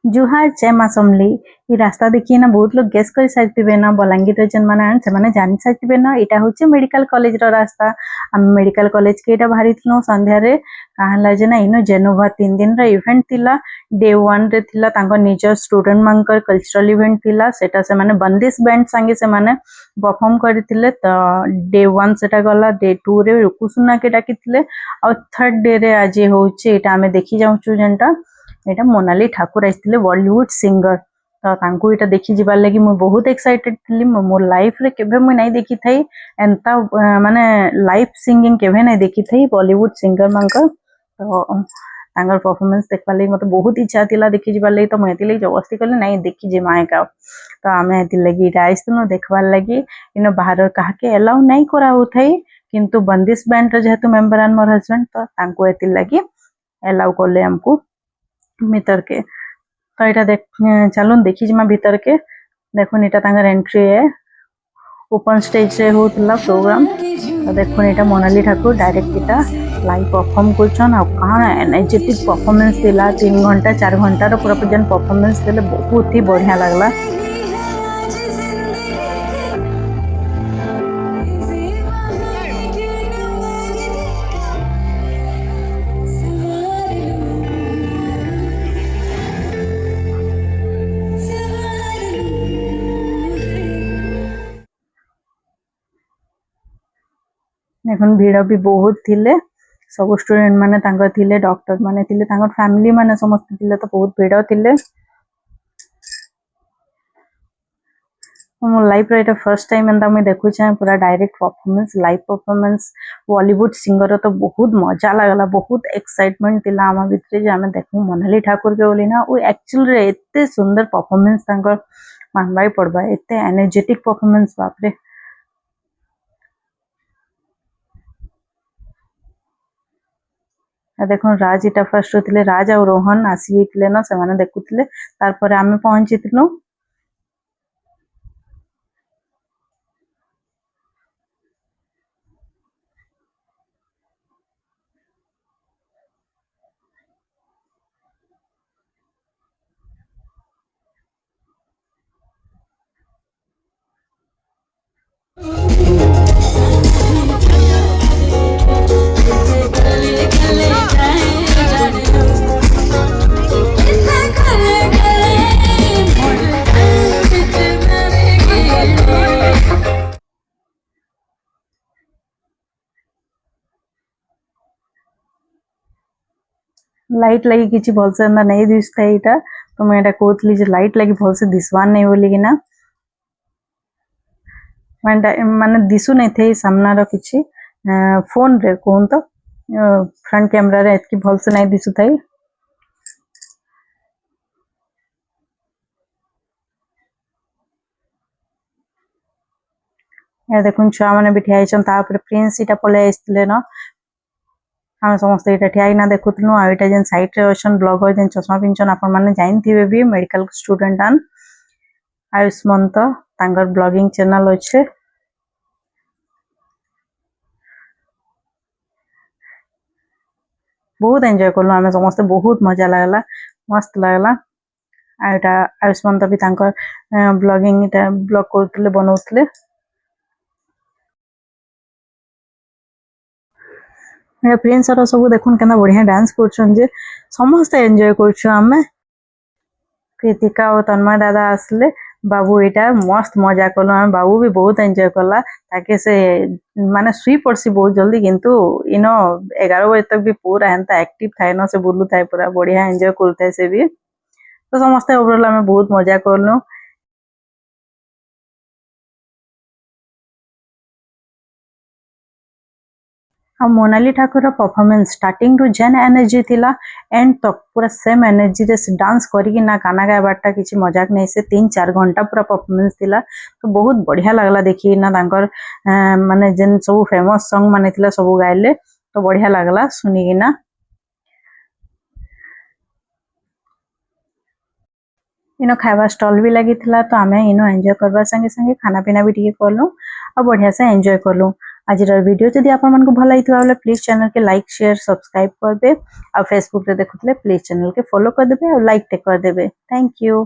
जुहार जय माँ समली। ये रास्ता देखिए ना बहुत लोग गेस कर सारिथिबे ना बलांगीर जेन माने से माने जानि सारिथिबे ना एटा होचे मेडिकल कॉलेज रो रास्ता। हम मेडिकल कॉलेज के एटा बाहरी थिलो संध्या रे काहला जे ना इनो जेनोवा 3 दिन रा इवेंट थिला। डे 1 रे थिला तांको निजर स्टूडेंट मानकर कल्चरल इवेंट थिला सेटा से माने बंदिश बैंड संगे से माने परफॉर्म करथिले। त डे 1 सेटा गला डे 2 रे रुकुसुना के डाकिथिले और थर्ड डे रे आज होचे एटा हमें देखि जाउछु जेनटा एटा मोनाली ठाकुर आइथिले बॉलीवुड सिंगर। तो तांको एटा देखि जिबार लागि मु बहुत एक्साइटेड थिली। मो लाइफ रे केभे मु नै देखि थई एंता माने लाइव सिंगिंग केभे नै देखि थई बॉलीवुड सिंगर मानकर। तो तांगर परफॉर्मेंस देखबार लागि मते बहुत इच्छा थिला देखि जिबार लागि। तो मु एति लागि जबरदस्ती करले नै देखि जे माय का। तो आमे एति लागि आइसनु देखबार लागि इनो बाहर काहाके अलाउ नै करा होथई किंतु बंदिश बैंड रे जेहेतु मेंबर आन मोर हस्बैंड तो तांको एति लागि अलाउ करले हमको भीतर के। तो यहाँ देख चलून देखी जिमा भीतर के देखुन इटा तांगर एंट्री है ओपन स्टेज रे होतला प्रोग्राम। तो देखुन इटा मोनाली ठाकुर डायरेक्ट इटा लाइव परफॉर्म करछन आ कहां एनर्जेटिक परफॉर्मेंस दिला 3 घंटा 4 घंटा रो पूरा जन परफॉर्मेंस दिले बहुत ही बढ़िया लागला। देखुन भीड़ भी बहुत थिले सब स्टूडेंट माने तांगर थिले डॉक्टर माने थिले तांगर फैमिली माने समस्त थिले तो बहुत भीड़ थिले। मो लाइफ रे फर्स्ट टाइम एंदा मैं देखु छे पूरा direct performance live performance Bollywood singer तो बहुत मजा लागला बहुत एक्साइटमेंट थिला आमा भितरे जे हमें देखु मोनाली ठाकुर के बोली ना ओ एक्चुअली रे एते सुंदर परफॉर्मेंस तांगर मानबाई पड़बा एते एनर्जेटिक परफॉर्मेंस बाप रे। देखो राज इटा फर्स्ट होतिले राज और रोहन आसीथिले ना से माने देखुतिले तार पर आमे पहुंचितिलु। लाइट लगी किछि भलसे अंदर नहीं दिसता एटा तो मैं एटा कहतली जे लाइट लगी भलसे दिसवान नहीं बोली कि ना माने दिसु नहीं थे सामना रो किछि फोन रे कोन तो फ्रंट कैमरा रे एतकी भलसे नहीं दिसु थाई। या देखुन छुआ माने भी ठिया छन ता ऊपर प्रिंस इटा पले आइसले न हम समस्त इटा ठिया ना देखुतनु आ इटा जेन साइड रे अछन ब्लॉगर जेन चश्मा पिनछन आपन माने जाइन थिबे भी मेडिकल स्टूडेंट आन आयुष्मंत तांगर ब्लॉगिंग चैनल अछि। बहुत एंजॉय करलो हमें समस्त बहुत मजा लागला मस्त लागला। आ एटा आयुष्मंत भी तांकर ब्लॉगिंग इटा ब्लॉग करथले बनौथले। प्रिंस और सब देखुन केना बढ़िया डांस करछन जे समस्त एंजॉय करछु हमें। कृतिका और तन्मय दादा आसले बाबू एटा मस्त मजा कलो हम बाबू भी बहुत एंजॉय करला ताकि से माने सुई पड़सी बहुत जल्दी किंतु इनो 11 बजे तक भी पूरा एंता एक्टिव थाए न से बुलु थाए पूरा बढ़िया एंजॉय करते से भी। तो समस्त ओवरऑल हमें बहुत मजा करलो। और Monali Thakur performance starting to जेन एनर्जी थिला एंड तक पूरा सेम एनर्जी रे डांस करी ना गाना गायबाटा किसी मजाक नहीं से 3-4 घंटा पूरा परफॉर्मेंस थिला। तो बहुत बढ़िया लागला देखी ना तांकर माने जेन सब फेमस सॉन्ग माने थिला सब गाइले तो बढ़िया लागला सुनी कि ना। इनो खावा स्टॉल भी लगी थिला तो आमे इनो एंजॉय करबा संगे संगे खाना पीना भी ठीक करलु और बढ़िया से एंजॉय करलु। आज वीडियो जदि आपण मानकु भल लागिथिबा बेले प्लीज चैनल के लाइक शेयर सब्सक्राइब करबे आ फेसबुक रे देखुतले प्लीज चैनल के फॉलो कर देबे और लाइक टे कर देबे। Thank you.